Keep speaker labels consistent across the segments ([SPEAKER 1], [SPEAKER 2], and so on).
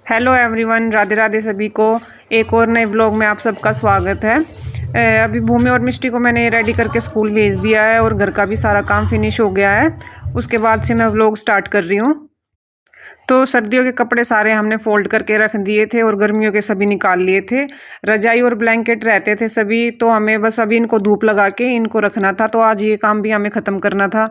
[SPEAKER 1] Hello everyone, Radhe Radhe सभी को। एक और नए व्लॉग में आप सबका स्वागत है। अभी भूमि और मिष्टी को मैंने रेडी करके स्कूल भेज दिया है और घर का भी सारा काम फिनिश हो गया है। उसके बाद से मैं व्लॉग स्टार्ट कर रही हूँ। तो सर्दियों के कपड़े सारे हमने फोल्ड करके रख दिए थे और गर्मियों के सभी निकाल लिए थे। रजाई और ब्लैंकेट रहते थे सभी, तो हमें बस अभी इनको धूप लगा के इनको रखना था। तो आज ये काम भी हमें ख़त्म करना था,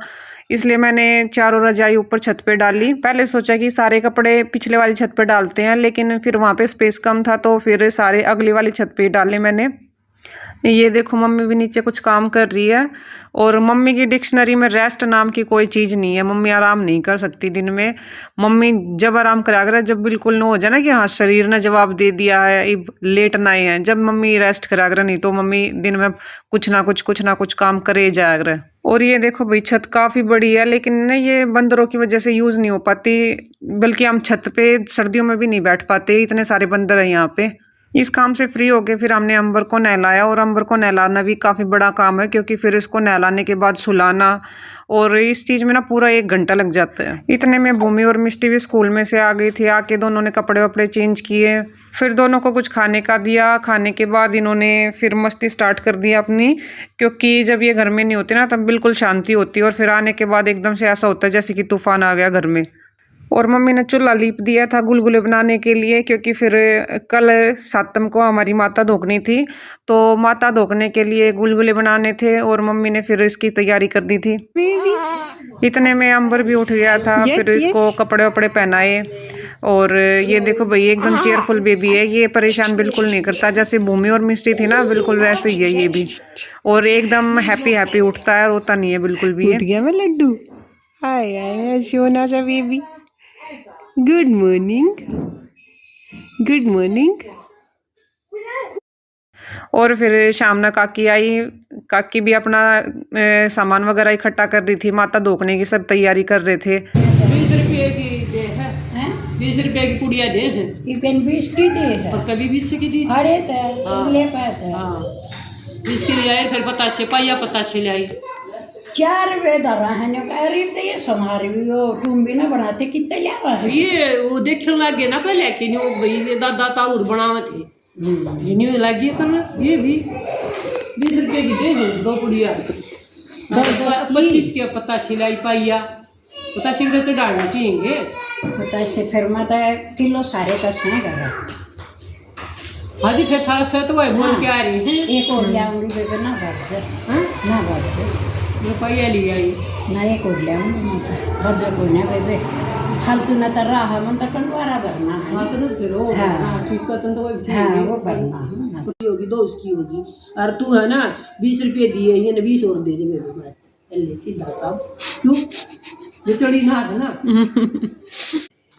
[SPEAKER 1] इसलिए मैंने चारों रजाई ऊपर छत पे डाली। पहले सोचा कि सारे कपड़े पिछले वाली छत पे डालते हैं, लेकिन फिर वहाँ पे स्पेस कम था तो फिर सारे अगली वाली छत पे डाले मैंने। ये देखो मम्मी भी नीचे कुछ काम कर रही है। और मम्मी की डिक्शनरी में रेस्ट नाम की कोई चीज़ नहीं है। मम्मी आराम नहीं कर सकती दिन में। मम्मी जब आराम करा कर, जब बिल्कुल न हो जाए ना कि हाँ शरीर ने जवाब दे दिया है अब लेटना ही है, जब मम्मी रेस्ट करा कर, नहीं तो मम्मी दिन में कुछ ना कुछ काम करे जाया कर। और ये देखो भाई, छत काफ़ी बड़ी है, लेकिन ना ये बंदरों की वजह से यूज़ नहीं हो पाती। बल्कि हम छत पे सर्दियों में भी नहीं बैठ पाते, इतने सारे बंदर हैं यहाँ पे। इस काम से फ्री होके फिर हमने अंबर को नहलाया। और अंबर को नहलाना भी काफ़ी बड़ा काम है, क्योंकि फिर इसको नहलाने के बाद सुलाना, और इस चीज़ में ना पूरा 1 घंटा लग जाता है। इतने में भूमि और मिष्टी भी स्कूल में से आ गई थी। आके दोनों ने कपड़े वपड़े चेंज किए, फिर दोनों को कुछ खाने का दिया। खाने के बाद इन्होंने फिर मस्ती स्टार्ट कर दी अपनी, क्योंकि जब ये घर में नहीं होती ना तब बिल्कुल शांति होती है, और फिर आने के बाद एकदम से ऐसा होता है जैसे कि तूफान आ गया घर में। और मम्मी ने चूल्हा लीप दिया था गुलगुले बनाने के लिए, क्योंकि फिर कल सातम को हमारी माता धोकनी थी, तो माता धोकने के लिए गुलगुले बनाने थे, और मम्मी ने फिर इसकी तैयारी कर दी थी। इतने में अंबर भी उठ गया था। फिर इसको कपड़े वपड़े पहनाए। और ये देखो भाई, एकदम केयरफुल बेबी है, ये परेशान बिल्कुल नहीं करता। जैसे भूमि और मिष्टी थी ना, बिल्कुल वैसे ही है ये भी। और एकदम हैप्पी उठता है, रोता नहीं है बिल्कुल भी।
[SPEAKER 2] उठ गया मैं लड्डू। हाय हाय सोना सा baby. Good morning, good morning.
[SPEAKER 1] और फिर शाम में काकी आई। काकी भी अपना सामान वगैरह इकट्ठा कर रही थी। माता धोकने की सब तैयारी कर रहे थे।
[SPEAKER 3] 20 रुपये की दे है, 20 रुपये की पुड़िया दे है।
[SPEAKER 2] You can 20 की दे है।
[SPEAKER 3] और कभी 20 की दी।
[SPEAKER 2] अरे तो ले पाता है।
[SPEAKER 3] हाँ, 20 की ले आए, फिर बताशे पाइया बताशे ले आई।
[SPEAKER 2] 4 रुपये धरा है ने अरे तो ये समारे भी वो तुम भी ना बनाते कितने ले रहा है।
[SPEAKER 3] ये वो देखने लग गए ना पहले कि नहीं, वो भाई ये दादा ताऊर बनावे थे, ये नहीं लग गया करना। ये भी 20 रुपये की दे है 2 पुड़िया। 25 के बताशे लाई पाइया। बताशे के चढ़ाना चाहिए।
[SPEAKER 2] बताशे फिर माता किलो सारे का से करा।
[SPEAKER 3] हाँ जी, फिर थारा से तो वही बोल के आ रही है।
[SPEAKER 2] एक और ले आऊंगी बेबे ना घर से। ना घर से
[SPEAKER 3] ये पाइया ले आई
[SPEAKER 2] ना, एक और ले आऊंगी माता। भद्र को ना बेबे फालतू ना तर रहा मन तो कंडवारा भरना है।
[SPEAKER 3] हाँ तो फिर वो ठीक करते तो वही।
[SPEAKER 2] हाँ वो भरना
[SPEAKER 3] होगी 2 उसकी होगी। और तू है ना 20 रुपये दिए, ये 20 और दे दे मेरे को। सीधा साहब क्यों ये चढ़ी ना है ना।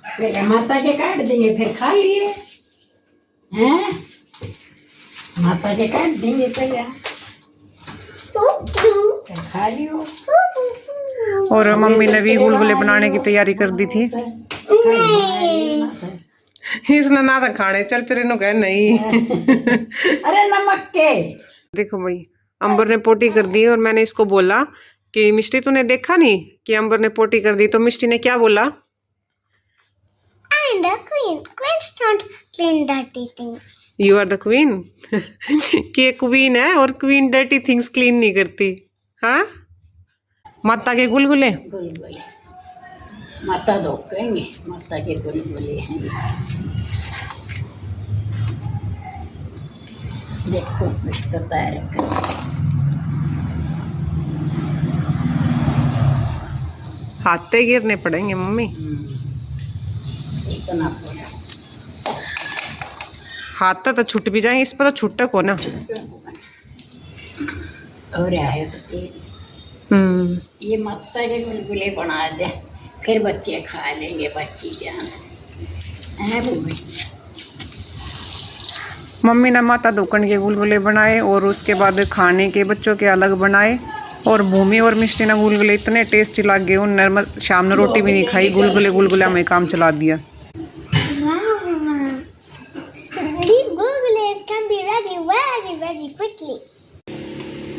[SPEAKER 2] पहले माता के काट देंगे फिर खा लिए हैं। माता के काट देंगे पहले फिर खा लियो।
[SPEAKER 1] और मम्मी ने भी गुलगुले बनाने की तैयारी कर दी थी। इसने ना था खाने चरचरे नो कहे नहीं।
[SPEAKER 2] अरे नमक के
[SPEAKER 1] देखो भाई, अंबर ने पोटी कर दी। और मैंने इसको बोला कि मिष्टी तूने देखा नहीं कि अंबर ने पोटी कर दी? तो मिष्टी ने क्या बोला?
[SPEAKER 4] I'm the queen. Queens don't clean dirty things.
[SPEAKER 1] You are the queen. कि क्वीन है और क्वीन डर्टी थिंग्स क्लीन नहीं करती। हाँ, माता के गुलगुले।
[SPEAKER 2] गुलगुले माता धोकेंगे, माता के गुलगुले हैं। देखो रिश्ता तैयार कर।
[SPEAKER 1] हाथ पे गिरने पड़ेंगे मम्मी।
[SPEAKER 2] इस तरह पड़ा
[SPEAKER 1] हाथ तो छूट भी जाएंगे, इस पर तो छुट्टा को ना।
[SPEAKER 2] और आए तो ये माता के गुलगुले बना दे, फिर बच्चे खा लेंगे। बच्ची जान है भूमि।
[SPEAKER 1] मम्मी ने माता धोकन के गुलगुले बनाए, और उसके बाद खाने के बच्चों के अलग बनाए। और भूमि और मिष्टी ने गुलगुले इतने टेस्टी लग गए। उन शाम ने रोटी भी नहीं खाई, गुलगुले हमें काम चला दिया।
[SPEAKER 4] These gulgules can be ready very, very quickly.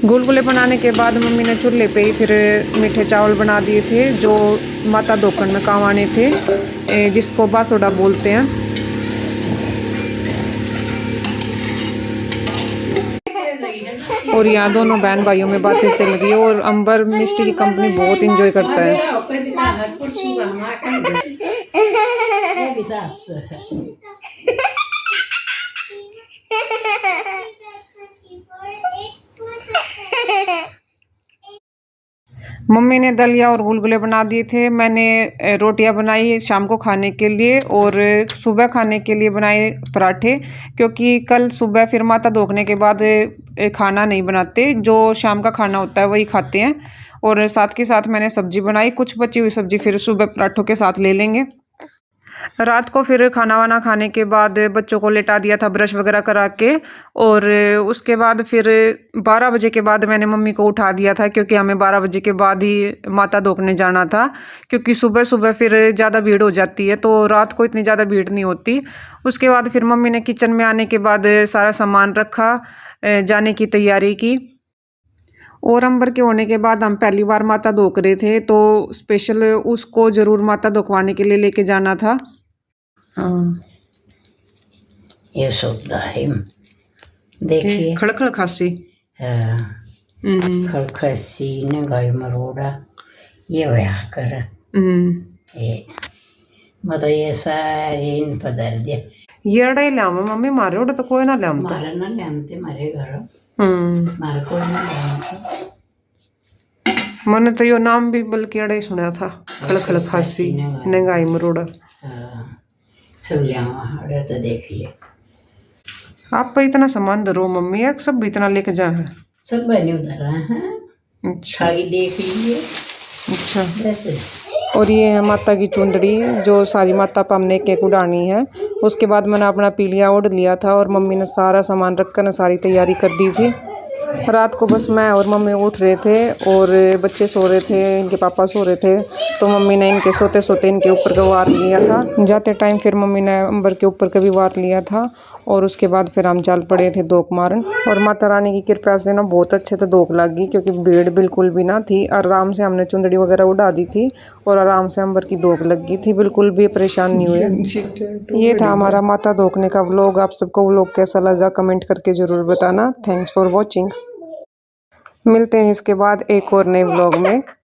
[SPEAKER 1] गुलगुले बनाने के बाद मम्मी ने चूल्हे पे ही फिर मीठे चावल बना दिए थे, जो माता धोकन में काम आने थे, जिसको बासोडा बोलते हैं। और यहाँ दोनों बहन भाइयों में बातें चल रही है और अंबर मिष्टी की कंपनी बहुत इंजॉय करता है। मम्मी ने दलिया और गुलगुले बना दिए थे, मैंने रोटियां बनाई शाम को खाने के लिए और सुबह खाने के लिए बनाए पराठे, क्योंकि कल सुबह फिर माथा धोने के बाद खाना नहीं बनाते, जो शाम का खाना होता है वही खाते हैं। और साथ के साथ मैंने सब्जी बनाई, कुछ बची हुई सब्जी फिर सुबह पराठों के साथ ले लेंगे। रात को फिर खाना वाना खाने के बाद बच्चों को लेटा दिया था ब्रश वगैरह करा के, और उसके बाद फिर 12 बजे के बाद मैंने मम्मी को उठा दिया था, क्योंकि हमें 12 बजे के बाद ही माथा धोने जाना था, क्योंकि सुबह सुबह फिर ज़्यादा भीड़ हो जाती है, तो रात को इतनी ज़्यादा भीड़ नहीं होती। उसके बाद फिर मम्मी ने किचन में आने के बाद सारा सामान रखा, जाने की तैयारी की। और अंबर के होने के बाद हम पहली बार माथा धोक रहे थे, तो स्पेशल उसको ज़रूर माथा धोकवाने के लिए लेके जाना था।
[SPEAKER 2] ये सुविधा है, देखिए
[SPEAKER 1] खड़खड़ खांसी,
[SPEAKER 2] खड़खसी ने गाय मरोड़ा ये व्याह कर ये मतलब ये सारे इन पर दर दिया
[SPEAKER 1] ये अड़े लाम मम्मी मारे उड़ तो कोई ना लाम
[SPEAKER 2] मारे ना लामते मारे घर मारे कोई ना लामते।
[SPEAKER 1] मैंने तो यो नाम भी बल्कि अड़े सुना था, खड़खड़ खांसी नंगाई मरोड़ा।
[SPEAKER 2] सब लिया तो देखिए
[SPEAKER 1] आप पे इतना सामान धरो मम्मी, एक सब इतना लेके जा है,
[SPEAKER 2] सब बने उधर हैं।
[SPEAKER 1] अच्छा
[SPEAKER 2] देख लीजिए।
[SPEAKER 1] अच्छा
[SPEAKER 2] वैसे
[SPEAKER 1] और ये है माता की चुंदड़ी, जो सारी माता पर हमने केक उड़ानी है। उसके बाद मैंने अपना पीलिया ओढ़ लिया था और मम्मी ने सारा सामान रख कर सारी तैयारी कर दी थी। रात को बस मैं और मम्मी उठ रहे थे और बच्चे सो रहे थे, इनके पापा सो रहे थे, तो मम्मी ने इनके सोते सोते इनके ऊपर का वार लिया था। जाते टाइम फिर मम्मी ने अंबर के ऊपर का भी वार लिया था और उसके बाद फिर हम चल पड़े थे दोक मारन। और माता रानी की कृपा से ना बहुत अच्छे से दोक लग गई, क्योंकि भीड़ बिल्कुल भी ना थी। आराम से हमने चुंदड़ी वगैरह उड़ा दी थी और आराम से अंबर की दोक लग गई थी, बिल्कुल भी परेशान नहीं हुए। ये था हमारा माता धोकने का व्लॉग। आप सबको व्लॉग कैसा लगा कमेंट करके ज़रूर बताना। Thanks for watching. मिलते हैं इसके बाद एक और नए व्लॉग में।